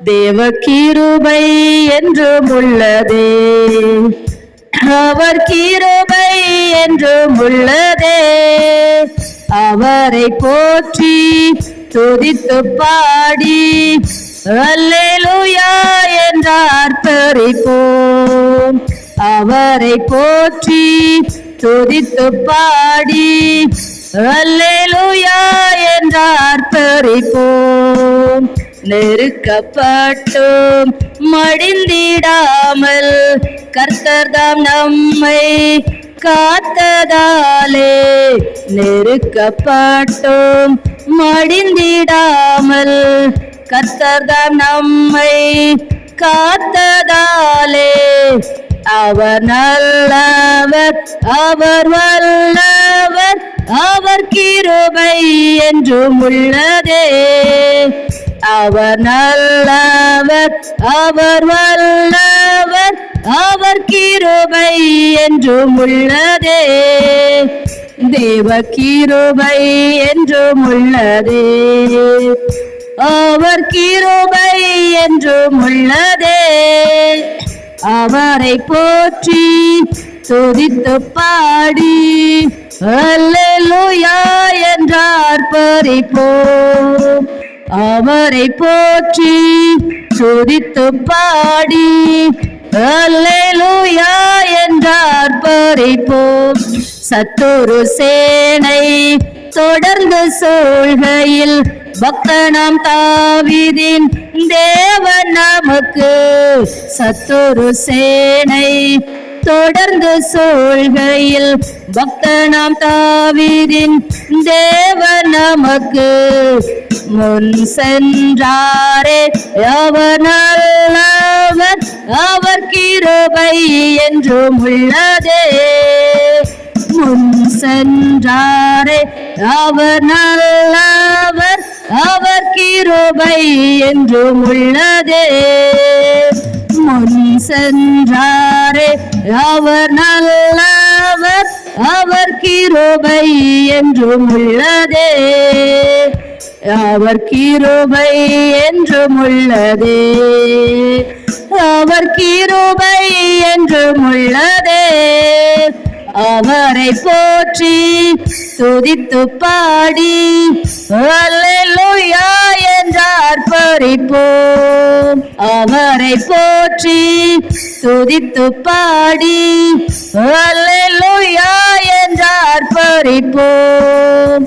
தேவ கிருபை என்றும் உள்ளதே, அவர் கிருபை என்றும் உள்ளதே. அவரை போற்றி துதித்து பாடி அல்லேலூயா என்றார் பரிப்போம். அவரை போற்றி துதித்து பாடி அல்லேலூயா என்றார் பரிப்போம். நெருக்கப்பட்டும் மடிந்திடாமல் கர்த்தர்தாம் நம்மை காத்ததாலே, நெருக்கப்பட்டும் மடிந்திடாமல் கர்த்தர்தாம் நம்மை காத்ததாலே. அவர் நல்லவர், அவர் வல்லவர், அவர் கிருபை என்றும் உள்ளதே. அவர் நல்லவர், அவர் வல்லவர், அவர் கிருபை என்றும் உள்ளதே. தேவ கிருபை என்றும் உள்ளதே, அவர் கிருபை என்றும் உள்ளதே. அவரை போற்றி துதித்து பாடி அல்லேலூயா என்றார் பரிப்போம். அவரை போற்றி துதித்து பாடி அல்லேலூயா என்றார் பரிப்போம். சத்துரு சேனை தொடர்ந்து சூழ்கையில் பக்தனாம் தாவீதின் தேவன் நமக்கு. சத்துரு சேனை தொடர்ந்து சூழ்கையில் பக்தனாம் தாவீதின் தேவன் நமக்கு. முன் சென்றாரே அவர் நல்லவர், அவர் கிருபை என்றும் உள்ளதே. முன் சென்றாரே அவர் நல்லவர், அவர் கிருபை என்றும் உள்ளதே. முன் சென்றாரே அவர் நல்லவர், அவர் கிருபை என்றும் உள்ளதே. அவர் கிருபை என்றும் உள்ளதே, அவர் கிருபை என்றும் உள்ளதே. அவரை போற்றி துதித்து பாடி அல்லேலூயா என்றார் பரிப்போம். அவரை போற்றி துதித்து பாடி அல்லேலூயா என்றார் பரிப்போம்.